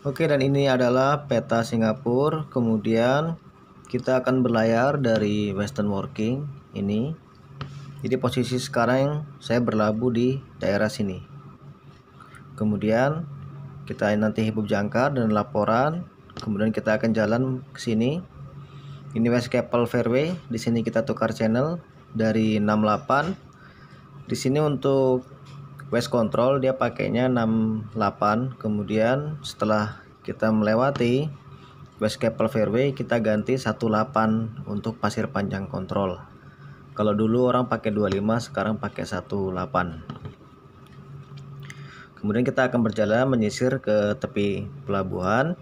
Oke, dan ini adalah peta Singapura. Kemudian kita akan berlayar dari Western Working ini. Jadi posisi sekarang saya berlabuh di daerah sini. Kemudian kita nanti hibuk jangkar dan laporan. Kemudian kita akan jalan ke sini. Ini West Keppel Fairway. Di sini kita tukar channel dari 68. Di sini untuk West Control dia pakainya 68. Kemudian setelah kita melewati West Keppel Fairway, kita ganti 18 untuk pasir panjang kontrol. Kalau dulu orang pakai 25, sekarang pakai 18. Kemudian kita akan berjalan menyisir ke tepi pelabuhan,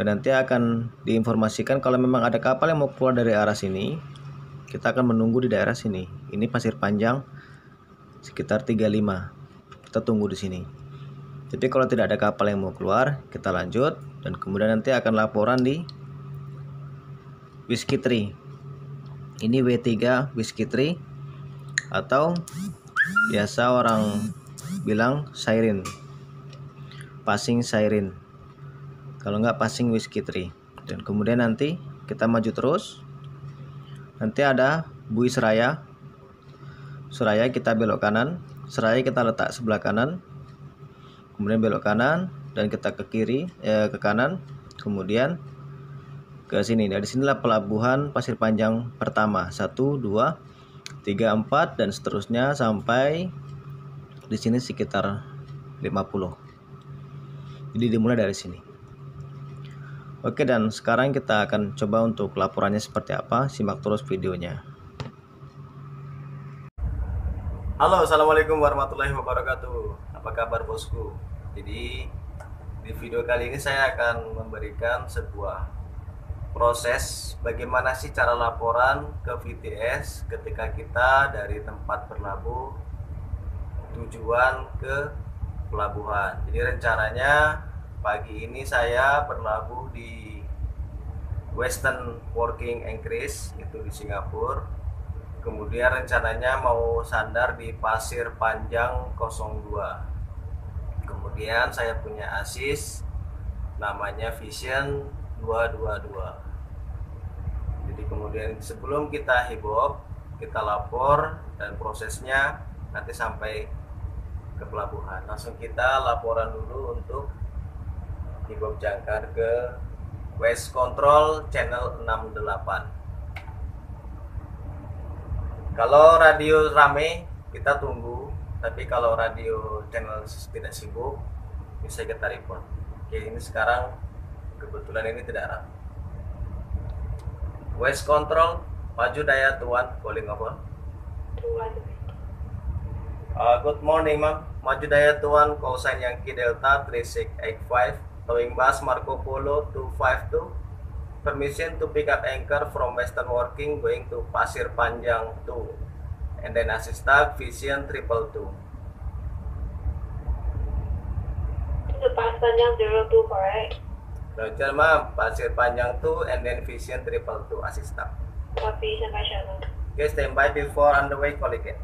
dan nanti akan diinformasikan kalau memang ada kapal yang mau keluar dari arah sini. Kita akan menunggu di daerah sini. Ini pasir panjang sekitar 35. Kita tunggu di sini. Jadi kalau tidak ada kapal yang mau keluar, kita lanjut, dan kemudian nanti akan laporan di Whiskey Tree. Ini W3 Whiskey Tree, atau biasa orang bilang siren, passing siren, kalau nggak passing Whiskey Tree. Dan kemudian nanti kita maju terus, nanti ada bui Seraya. Seraya kita belok kanan, Seraya kita letak sebelah kanan, kemudian belok kanan, dan kita ke kiri, ke kanan, kemudian ke sini. Dari sinilah pelabuhan pasir panjang pertama, 1, 2, 3, 4, dan seterusnya sampai di sini sekitar 50. Jadi dimulai dari sini. Oke, dan sekarang kita akan coba untuk laporannya seperti apa. Simak terus videonya. Halo, assalamualaikum warahmatullahi wabarakatuh. Apa kabar bosku? Jadi di video kali ini saya akan memberikan sebuah proses bagaimana sih cara laporan ke VTS ketika kita dari tempat berlabuh tujuan ke pelabuhan. Jadi rencananya pagi ini saya berlabuh di Western Working Anchorage, itu di Singapura. Kemudian rencananya mau sandar di Pasir Panjang 02. Kemudian saya punya asis namanya Vision 222. Jadi kemudian sebelum kita hibok, kita lapor, dan prosesnya nanti sampai ke pelabuhan. Langsung kita laporan dulu untuk hibok jangkar ke West Control channel 68. Kalau radio rame kita tunggu, tapi kalau radio channel tidak sibuk bisa kita report. Oke, ini sekarang kebetulan ini tidak rame. West Control, maju daya tuan, calling over. Good morning ma'am, maju daya tuan, call sign Yankee Delta 3685, towing bus Marco Polo 252. Permission to pick up anchor from Western Working going to Pasir Panjang 2, and then assist tag Vision 222. The Pasir Panjang 02, correct? Roger ma'am, Pasir Panjang 2 and then Vision 222 assist tag. Copy, sampai channel. Okay, standby before underway call again.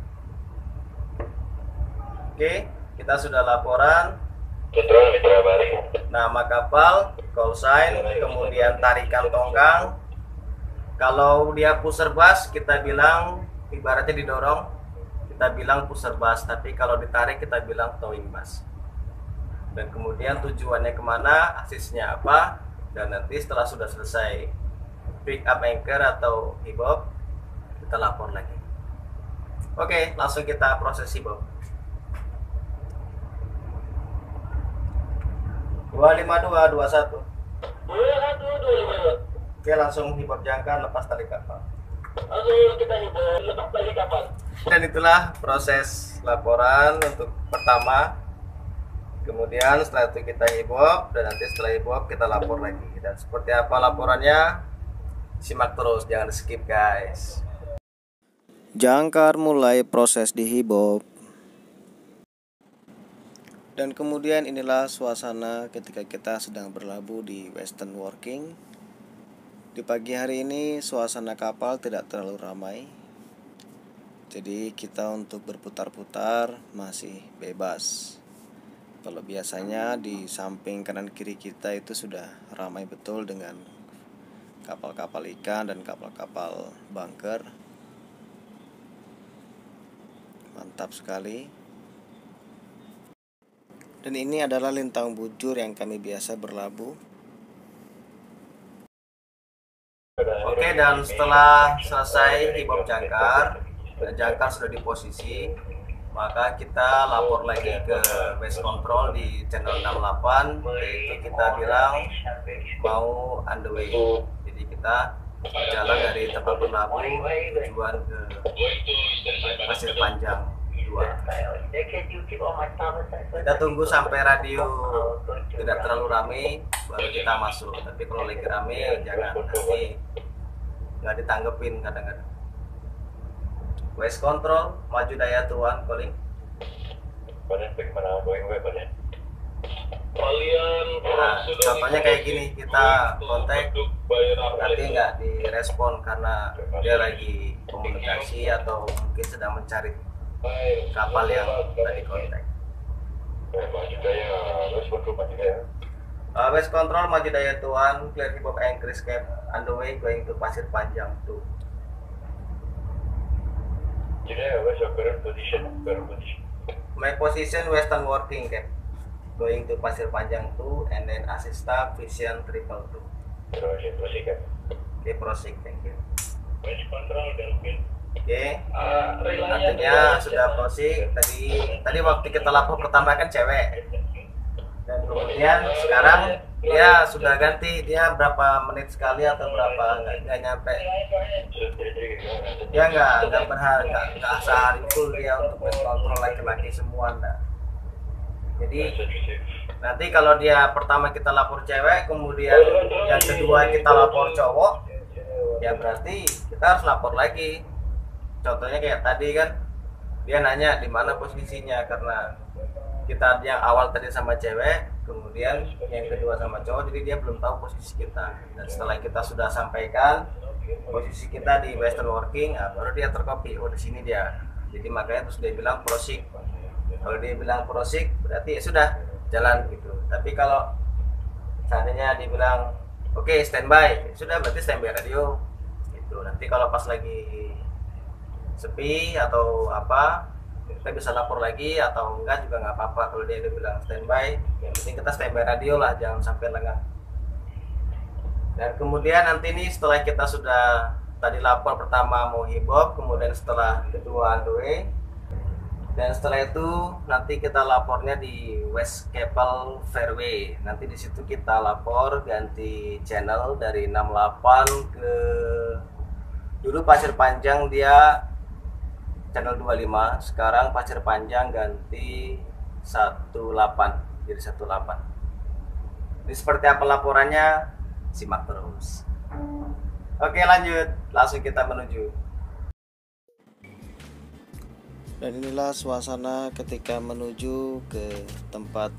Oke, kita sudah laporan. Mitra balik. Nama kapal, call sign, kemudian tarikan tongkang. Kalau dia pusher bus, kita bilang ibaratnya didorong, kita bilang pusher bus. Tapi kalau ditarik kita bilang towing bus. Dan kemudian tujuannya kemana, asisnya apa, dan nanti setelah sudah selesai pick up anchor atau hibok, kita lapor lagi. Oke, langsung kita proses hibok. 25221. 2125. Oke, langsung hibok jangkar, lepas tali kapal. Langsung kita hibur lepas tali kapal. Dan itulah proses laporan untuk pertama. Kemudian setelah itu kita hibok, dan nanti setelah hibok kita lapor lagi. Dan seperti apa laporannya, simak terus, jangan skip guys. Jangkar mulai proses dihibok. Dan kemudian inilah suasana ketika kita sedang berlabuh di Western Working. Di pagi hari ini suasana kapal tidak terlalu ramai. Jadi kita untuk berputar-putar masih bebas. Kalau biasanya di samping kanan kiri kita itu sudah ramai betul dengan kapal-kapal ikan dan kapal-kapal bunker. Mantap sekali. Dan ini adalah lintang bujur yang kami biasa berlabuh. Oke, dan setelah selesai hibab jangkar dan jangkar sudah di posisi, maka kita lapor lagi ke base control di channel 68, yaitu kita bilang mau on the way. Jadi kita jalan dari tempat berlabuh tujuan ke Pasir Panjang 2. Kita tunggu sampai radio tidak terlalu ramai baru kita masuk. Tapi kalau lagi ramai jangan, nanti nggak ditanggepin kadang-kadang. West control, maju daya tuan, calling. Badan bagaimana going way badan? Kalian Nah, contohnya kayak gini, kita kontak tapi nggak direspon karena dia lagi komunikasi atau mungkin sedang mencari kapal yang tadi kontak. Maju daya, West control maju daya. West control, maju daya tuan, clear hibab anchor escape, on the way going to Pasir Panjang 2. Where's your current position? My position western working cap, going to Pasir Panjang 2 and then assista vision 322. Proceed, kan? Okay, proceed, thank you. West control Delfin. Oke, artinya sudah proceed. Tadi waktu kita lapor pertama kan cewek, dan kemudian sekarang dia sudah ganti. Dia berapa menit sekali atau berapa nggak nyampe. Dia nggak sehari full dia untuk west control laki-laki semua, enggak. Jadi nanti kalau dia pertama kita lapor cewek, kemudian yang kedua kita lapor cowok, ya berarti kita harus lapor lagi. Contohnya kayak tadi kan, dia nanya di mana posisinya, karena kita yang awal tadi sama cewek, kemudian yang kedua sama cowok, jadi dia belum tahu posisi kita. Dan setelah kita sudah sampaikan posisi kita di western working, baru dia tercopy, oh di sini dia. Jadi makanya terus dia bilang proceed. Kalau dia bilang proceed, berarti ya sudah jalan gitu. Tapi kalau seandainya dia bilang oke, standby, sudah berarti standby radio gitu. Nanti kalau pas lagi sepi atau apa, kita bisa lapor lagi, atau enggak juga nggak apa-apa kalau dia udah bilang standby. Yang penting kita standby radio lah, jangan sampai lengah. Dan kemudian nanti nih setelah kita sudah tadi lapor pertama mau hibab, kemudian setelah kedua on the way, dan setelah itu nanti kita lapornya di West Keppel Fairway. Nanti di situ kita lapor ganti channel dari 68 ke, dulu Pasir Panjang dia channel 25, sekarang Pasir Panjang ganti 18, jadi 18. Ini seperti apa laporannya? Simak terus. Oke, lanjut, langsung kita menuju. Dan inilah suasana ketika menuju ke tempat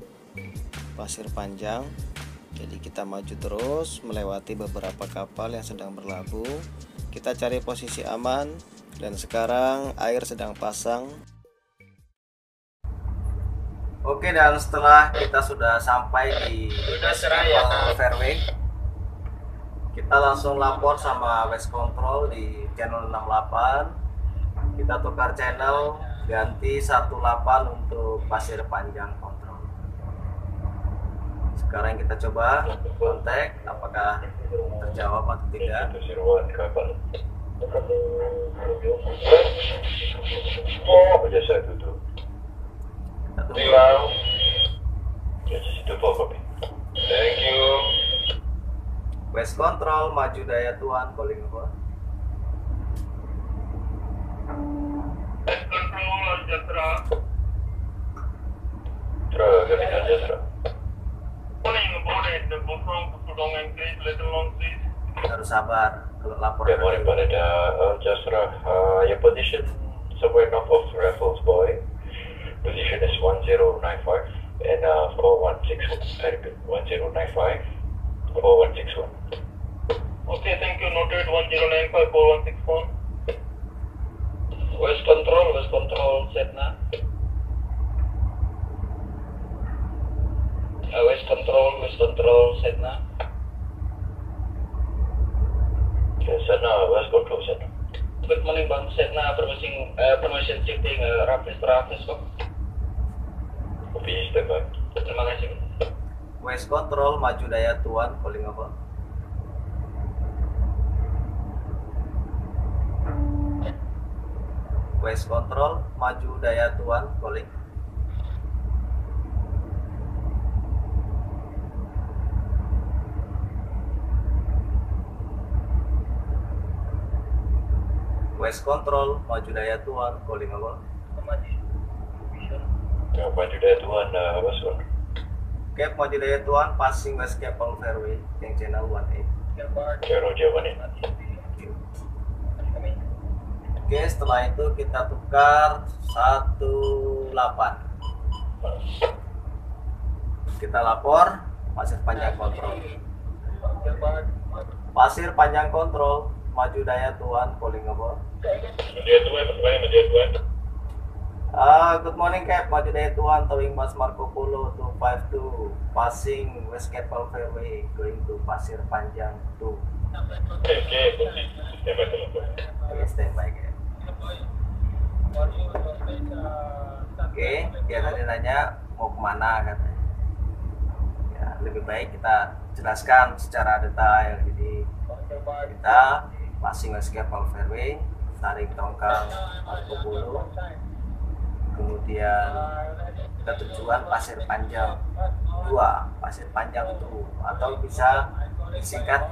Pasir Panjang. Jadi kita maju terus melewati beberapa kapal yang sedang berlabuh. Kita cari posisi aman. Dan sekarang air sedang pasang. Oke, dan setelah kita sudah sampai di West Keppel Fairway, kita langsung lapor sama West Control di channel 68. Kita tukar channel, ganti 18 untuk Pasir Panjang Control. Sekarang kita coba kontak apakah terjawab atau tidak. Oh, jasa tutup. Hilang. Jasa situ copy. Thank you. West Control, maju daya tuan, calling over. West control, Jatra. Garingan Jatra. Calling about it. The bottom Pudong increase little long please. Harus sabar kalau lapor. Good morning, Panada. Jasra, your position somewhere north of Raffles Boy. Position is 1095 and 4161. I repeat, 1095, 4161. Okay, thank you. Noted 1095, 4161. West Control, Setna. West Control, Setna. Okay, Setna, West Control, Setna. Good morning, Bang. Setna, permission shifting, Raffles, kok. Kopi, standby. Terima kasih. West Control, maju daya tuan, calling over. West Control, maju daya tuan, calling. West Control, maju daya tuan, calling over. Ya, maju daya tuan, West Control. Cap maju daya tuan, passing West Capel Fairway, yang channel 1A. Ya, Roger, One. Oke, setelah itu kita tukar 18. Kita lapor pasir panjang kontrol. Pasir panjang kontrol, maju daya tuan, calling over. Daya tuan, pertanyaan daya tuan. Good morning Cap, maju daya tuan, towing Mas Marco Polo 252, passing West Capel Fairway, going to pasir panjang 2. Oke, standby telepon. Oke, standby Cap. Oke, dia tadi nanya mau kemana katanya. Ya, lebih baik kita jelaskan secara detail. Jadi kita passing West Capel Fairway, tarik tongkang Marco Polo, kemudian kita tujuan pasir panjang 2, pasir panjang 2, atau bisa disingkat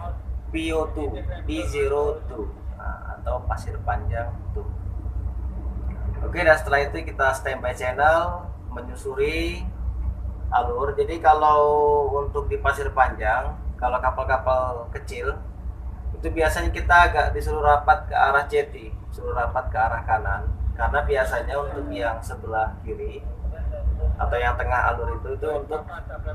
PO2, P02, atau pasir panjang 2. Oke, dan setelah itu kita standby channel, menyusuri alur. Jadi kalau untuk di pasir panjang, kalau kapal-kapal kecil itu biasanya kita agak disuruh rapat ke arah jetty, suruh rapat ke arah kanan, karena biasanya untuk yang sebelah kiri atau yang tengah alur itu untuk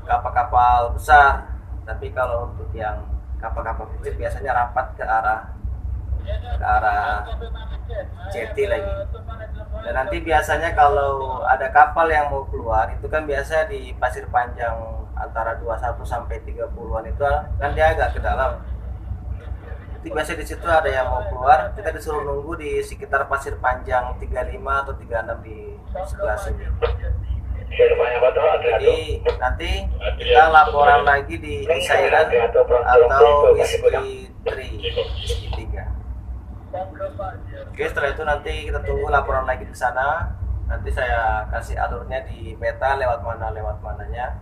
kapal-kapal besar. Tapi kalau untuk yang kapal-kapal kecil biasanya rapat ke arah jetty lagi. Dan nanti biasanya kalau ada kapal yang mau keluar itu kan biasa di pasir panjang antara 21 sampai 30-an itu kan dia agak ke dalam. Jadi biasa di situ ada yang mau keluar, kita disuruh nunggu di sekitar pasir panjang 35 atau 36 di sebelah sini. Jadi nanti kita laporan lagi di Siren atau Whiskey 3. Oke, setelah itu nanti kita tunggu laporan lagi di sana. Nanti saya kasih alurnya di peta lewat mananya.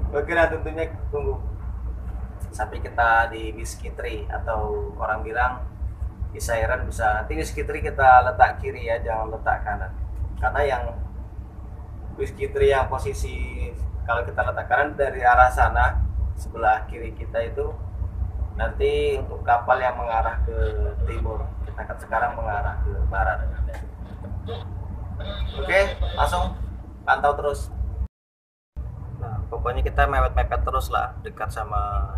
Oke, nah tentunya tunggu sampai kita di Whiskey 3 atau orang bilang di Siren bisa. Nanti Whiskey 3 kita letak kiri ya, jangan letak kanan. Karena yang Whiskey 3 yang posisi kalau kita letak kanan dari arah sana sebelah kiri kita itu nanti untuk kapal yang mengarah ke timur, kita kan sekarang mengarah ke barat. Oke, langsung pantau terus. Nah, pokoknya kita mepet-mepet terus lah, dekat sama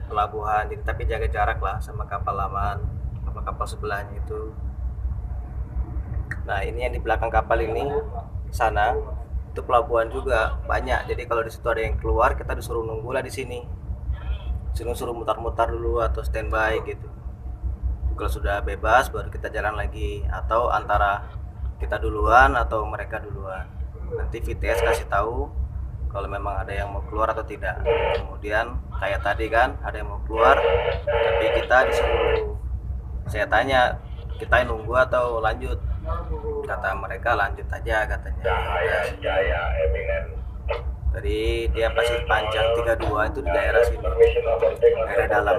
pelabuhan. Jadi tapi jaga jarak lah sama kapal laman, kapal-kapal sebelahnya itu. Nah, ini yang di belakang kapal ini sana itu pelabuhan juga banyak. Jadi kalau di situ ada yang keluar, kita disuruh nunggu lah di sini. Suruh mutar-mutar dulu atau standby gitu. Kalau sudah bebas baru kita jalan lagi, atau antara kita duluan atau mereka duluan. Nanti VTS kasih tahu kalau memang ada yang mau keluar atau tidak. Kemudian kayak tadi kan ada yang mau keluar tapi kita disuruh, saya tanya kita nunggu atau lanjut, kata mereka lanjut aja katanya. Tadi dia pasir panjang 32 itu di daerah sini, daerah dalam.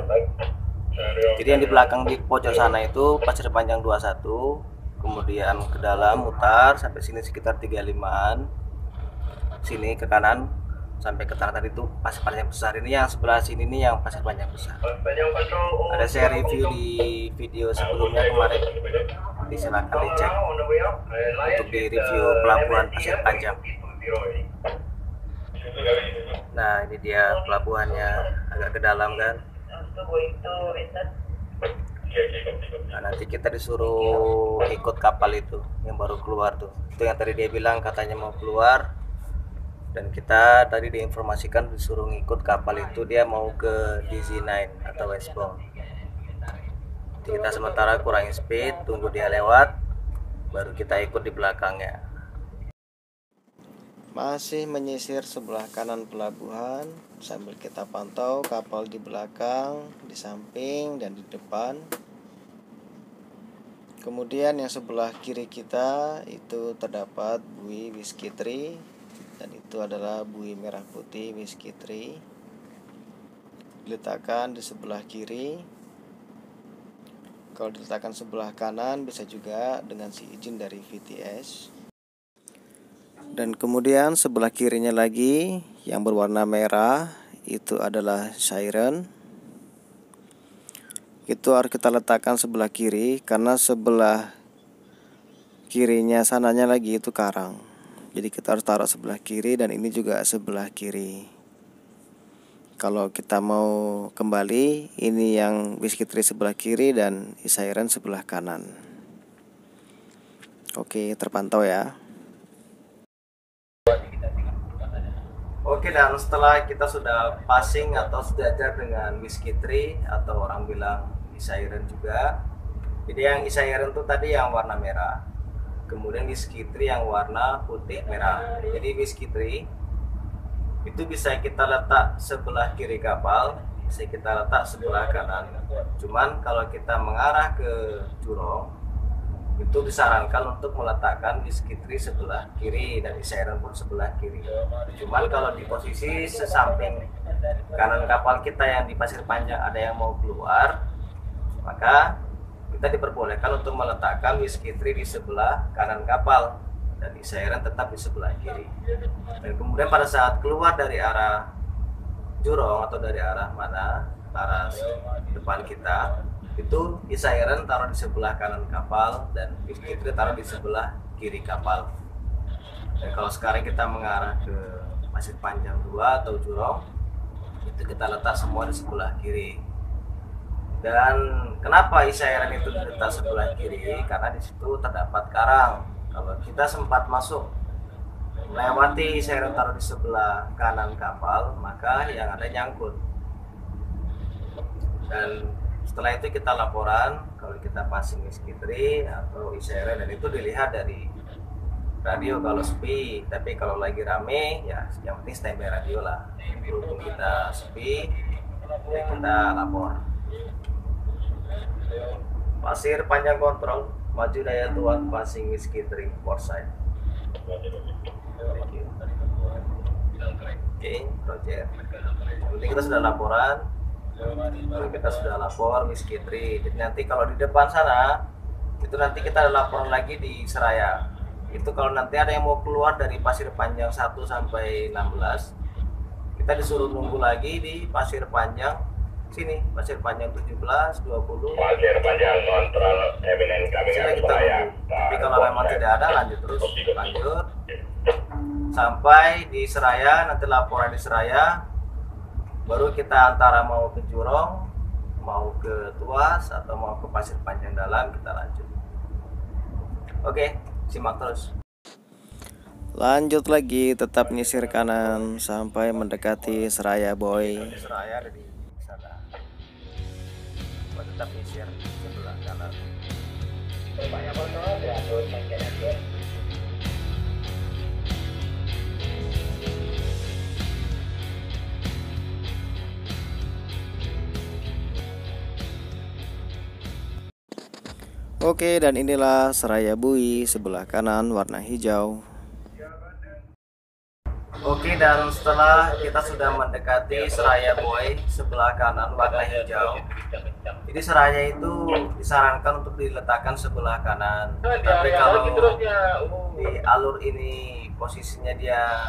Jadi yang di belakang di pojok sana itu pasir panjang 21, kemudian ke dalam mutar sampai sini sekitar 35-an, sini ke kanan sampai ke tanah tadi itu pasir panjang besar. Ini yang sebelah sini nih yang pasir panjang besar. Ada saya review di video sebelumnya kemarin, silakan dicek untuk di review pelabuhan pasir panjang. Nah, ini dia pelabuhannya, agak ke dalam kan. Nah, nanti kita disuruh ikut kapal itu yang baru keluar tuh. Itu yang tadi dia bilang katanya mau keluar Dan kita tadi diinformasikan disuruh ngikut kapal itu, dia mau ke DZ9 atau westbound. Jadi kita sementara kurangin speed, tunggu dia lewat, baru kita ikut di belakangnya. Masih menyisir sebelah kanan pelabuhan sambil kita pantau kapal di belakang, di samping, dan di depan. Kemudian yang sebelah kiri kita itu terdapat buoy Whiskey 3, dan itu adalah buoy merah putih Whiskey 3. Diletakkan di sebelah kiri. Kalau diletakkan sebelah kanan bisa juga dengan si izin dari VTS. Dan kemudian sebelah kirinya lagi yang berwarna merah itu adalah siren. Itu harus kita letakkan sebelah kiri karena sebelah kirinya sananya lagi itu karang. Jadi kita harus taruh sebelah kiri, dan ini juga sebelah kiri. Kalau kita mau kembali, ini yang Whiskey 3 sebelah kiri dan siren sebelah kanan. Oke, terpantau ya. Oke, dan setelah kita sudah passing atau sejajar dengan Whiskey 3 atau orang bilang siren juga. Jadi yang siren itu tadi yang warna merah. Kemudian Whiskey 3 yang warna putih merah. Jadi Whiskey 3 itu bisa kita letak sebelah kiri kapal, bisa kita letak sebelah kanan. Cuman kalau kita mengarah ke Jurong, itu disarankan untuk meletakkan Whiskey 3 sebelah kiri dan siren pun sebelah kiri. Cuman kalau di posisi sesamping kanan kapal kita yang di Pasir Panjang ada yang mau keluar, maka kita diperbolehkan untuk meletakkan Whiskey 3 di sebelah kanan kapal dan siren tetap di sebelah kiri. Dan kemudian pada saat keluar dari arah Jurong atau dari arah mana, arah depan kita, itu siren taruh di sebelah kanan kapal dan Whiskey 3 taruh di sebelah kiri kapal. Dan kalau sekarang kita mengarah ke Pasir Panjang 2 atau Jurong, itu kita letak semua di sebelah kiri. Dan kenapa siren itu diletak sebelah kiri? Karena di situ terdapat karang. Kalau kita sempat masuk melewati siren taruh di sebelah kanan kapal, maka yang ada nyangkut. Dan setelah itu kita laporan kalau kita passing Whiskey 3 atau siren, dan itu dilihat dari radio kalau sepi. Tapi kalau lagi rame ya yang penting standby radio lah. Berhubung kita sepi ya kita lapor. Pasir Panjang kontrol, maju daya tuan passing Whiskey 3 port side. Thank you. Oke, Roger. Yang penting kita sudah laporan. Lalu kita sudah lapor Whiskey 3. Jadi nanti kalau di depan sana itu nanti kita ada laporan lagi di Seraya. Itu kalau nanti ada yang mau keluar dari Pasir Panjang 1 sampai 16, kita disuruh nunggu lagi di Pasir Panjang sini, Pasir Panjang 17, 20. Pasir Panjang kontrol eminen kami Sini kita nunggu. Tapi kalau memang tidak ada, lanjut sampai di Seraya. Nanti laporan di Seraya, baru kita antara mau ke Jurong, mau ke Tuas, atau mau ke Pasir Panjang Dalam, kita lanjut. Oke, simak terus. Lanjut lagi, tetap nyisir kanan sampai mendekati Seraya Boy. Seraya ada di sana. Tetap nyisir sebelah kanan. Banyak kontrol, diatur bagian. Oke, dan inilah Seraya Buoy sebelah kanan warna hijau. Oke, dan setelah kita sudah mendekati Seraya Buoy sebelah kanan warna hijau, jadi Seraya itu disarankan untuk diletakkan sebelah kanan. Tapi kalau di alur ini posisinya dia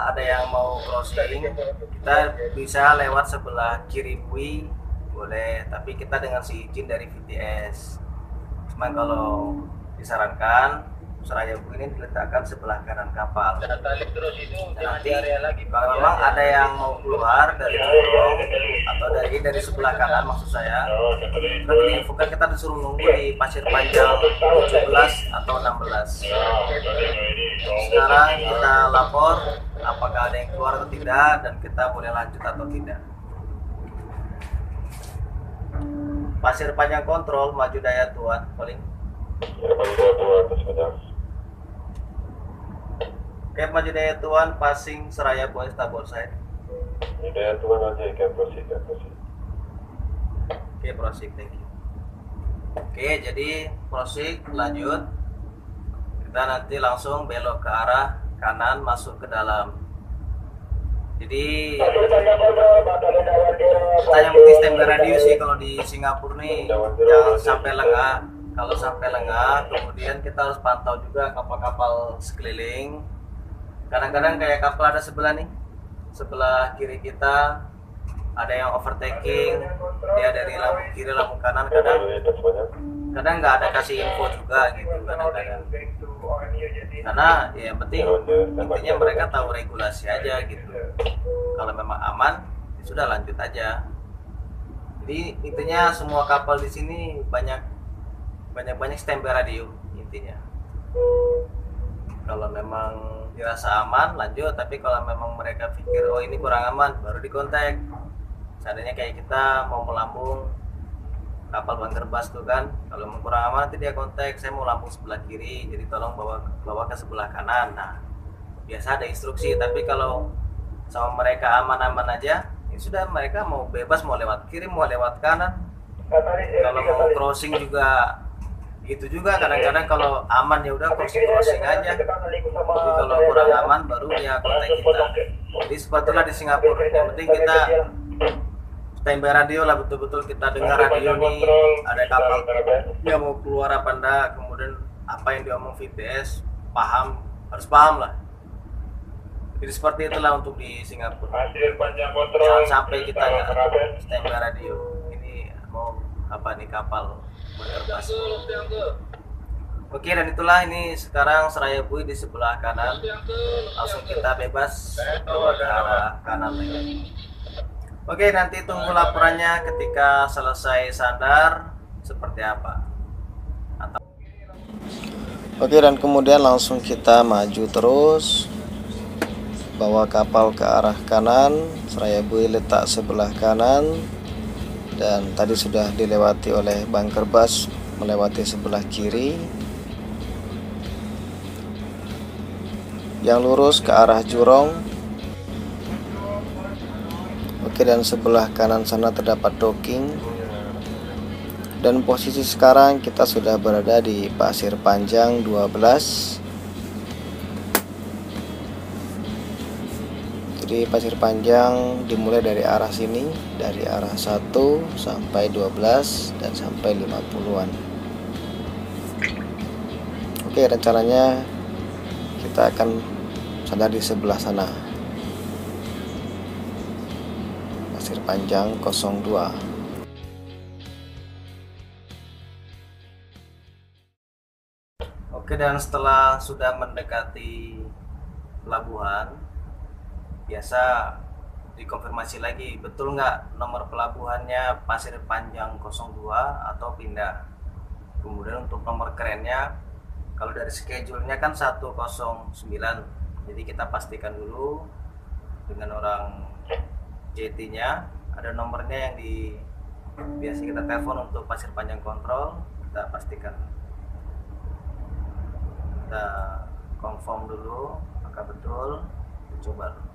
ada yang mau crossing, kita bisa lewat sebelah kiri buoy. Boleh, tapi kita dengan si izin dari VTS. Cuman kalau disarankan Serayabu ini diletakkan sebelah kanan kapal. Dan tali terus itu Dan jangan nanti di area lagi. kalau memang ada yang mau keluar dari Jurong atau dari sebelah kanan maksud saya, sudah diinfokan kita disuruh nunggu di Pasir Panjang 17 atau 16. Sekarang kita lapor apakah ada yang keluar atau tidak dan kita boleh lanjut atau tidak. Pasir Panjang kontrol, maju daya tuan, calling. Oke, maju daya tuan, passing Serayabu starboard side. Daya tuan aja, can proceed. Oke, proceed, thank you. Oke, jadi proceed, lanjut. Kita nanti langsung belok ke arah kanan, masuk ke dalam. Jadi kita yang penting standby radio sih kalau di Singapura nih, jangan sampai lengah. Kalau sampai lengah, kemudian kita harus pantau juga kapal-kapal sekeliling. Kadang-kadang kayak kapal ada sebelah nih, sebelah kiri kita ada yang overtaking, dia dari lampu kiri lampu kanan, kadang nggak ada kasih info juga gitu kadang-kadang. Karena ya yang penting intinya mereka tahu regulasi aja gitu. Kalau memang aman, ya sudah lanjut aja. Jadi intinya semua kapal di sini banyak standby radio intinya. Kalau memang dirasa aman lanjut, tapi kalau memang mereka pikir oh ini kurang aman baru dikontak. Seandainya kayak kita mau melambung kapal bunker bus tuh kan, kalau memang kurang aman nanti dia kontak, saya mau lambung sebelah kiri, jadi tolong bawa ke sebelah kanan. Nah biasa ada instruksi, tapi kalau sama mereka aman-aman aja ya sudah, mereka mau bebas mau lewat kiri mau lewat kanan. Kalau mau crossing juga gitu juga, kadang-kadang kalau aman ya udah crossing aja, tapi kalau kurang aman baru dia kontak kita. Jadi sepertilah di Singapura, yang penting kita standby radio lah, betul-betul kita dengar radio nih ada kapal dia mau keluar apa enggak, kemudian apa yang diomong VTS harus paham lah. Jadi seperti itulah untuk di Singapura. Jangan sampai kita nggak standby radio. Ini mau apa nih kapal berbas. Oke, dan itulah ini sekarang Serayabu di sebelah kanan. Langsung kita bebas ke arah kanan lagi. Oke, nanti tunggu laporannya ketika selesai sandar seperti apa. Oke, dan kemudian langsung kita maju terus, bawa kapal ke arah kanan. Serayabu letak sebelah kanan, dan tadi sudah dilewati oleh bunker bus melewati sebelah kiri. Yang lurus ke arah Jurong. Oke, dan sebelah kanan sana terdapat docking. Dan posisi sekarang kita sudah berada di Pasir Panjang 12. Jadi Pasir Panjang dimulai dari arah sini, dari arah 1 sampai 12 dan sampai 50-an. Oke, rencananya kita akan sandar di sebelah sana. Pasir Panjang 02. Oke, dan setelah sudah mendekati pelabuhan, biasa dikonfirmasi lagi betul nggak nomor pelabuhannya Pasir Panjang 02 atau pindah. Kemudian untuk nomor kerennya, kalau dari schedule-nya kan 109, jadi kita pastikan dulu dengan orang JT-nya ada nomornya yang biasa kita telepon untuk Pasir Panjang kontrol, kita pastikan. Kita confirm dulu apakah betul, coba dulu.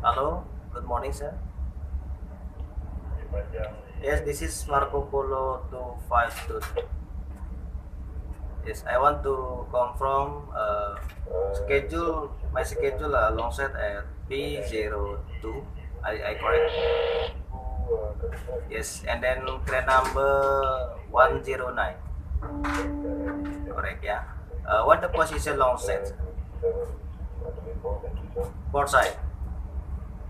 Halo, good morning sir. Yes, this is Marco Polo 252. Yes, I want to confirm my schedule alongside at P02. I correct? Yes, and then crane number 109. Correct, yeah. What the position long set? Port side.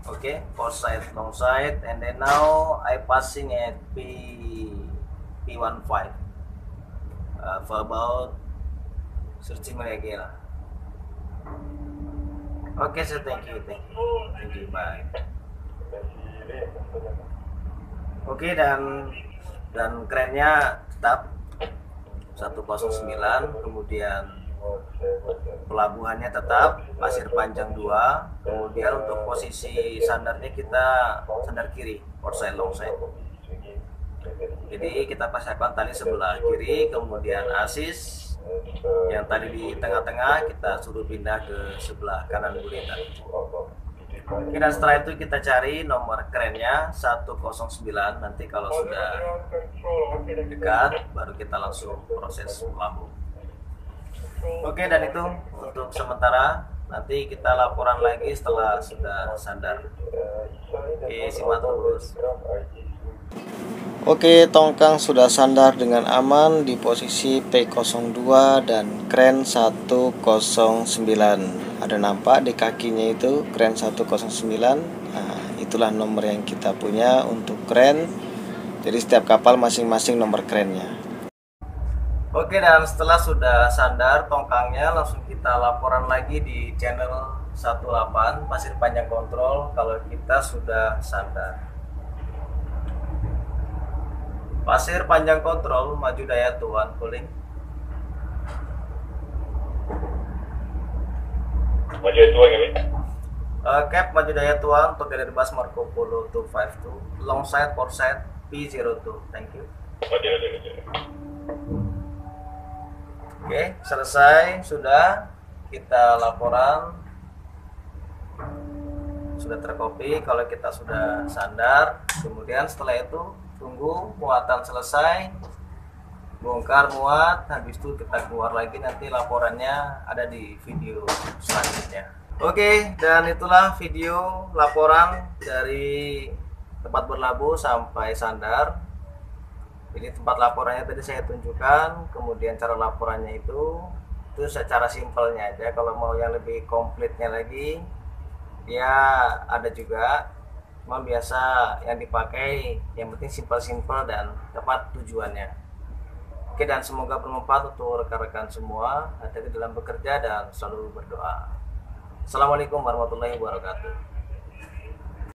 Okay, port side, long side, and then now I passing at P P15 for about 30 menit lagi lah. Oke, so thank you, bye. Oke, dan kerennya tetap 109, kemudian pelabuhannya tetap pasir panjang 2, kemudian untuk posisi sandarnya kita sandar kiri, port side long side. Jadi kita pasangkan tali sebelah kiri, kemudian asis yang tadi di tengah-tengah kita suruh pindah ke sebelah kanan buletan. Oke, dan setelah itu kita cari nomor kerennya 109. Nanti kalau sudah dekat baru kita langsung proses pelabung. Oke, dan itu untuk sementara. Nanti kita laporan lagi setelah sudah sandar. Oke, simak terus. Oke, tongkang sudah sandar dengan aman di posisi P02 dan kren 109. Ada nampak di kakinya itu kren 109. Nah, itulah nomor yang kita punya untuk kren. Jadi setiap kapal masing-masing nomor kerennya. Oke, dan setelah sudah sandar tongkangnya, langsung kita laporan lagi di channel 18 pasir panjang kontrol kalau kita sudah sandar. Pasir panjang kontrol, maju daya tuan, cooling. Maju daya tuan kami. Cap maju daya tuan, together bus Marco Polo 252, long side, port side, P02, thank you. Oke, selesai, sudah kita laporan. Sudah terkopi kalau kita sudah sandar. Kemudian setelah itu tunggu muatan selesai, bongkar muat, habis itu kita keluar lagi. Nanti laporannya ada di video selanjutnya. Oke, dan itulah video laporan dari tempat berlabuh sampai sandar. Ini tempat laporannya tadi saya tunjukkan, kemudian cara laporannya itu secara simpelnya aja. Kalau mau yang lebih komplitnya lagi ya ada juga, cuma biasa yang dipakai yang penting simpel-simpel dan tepat tujuannya. Oke, dan semoga bermanfaat untuk rekan-rekan semua. Hati-hati dalam bekerja dan selalu berdoa. Assalamualaikum warahmatullahi wabarakatuh.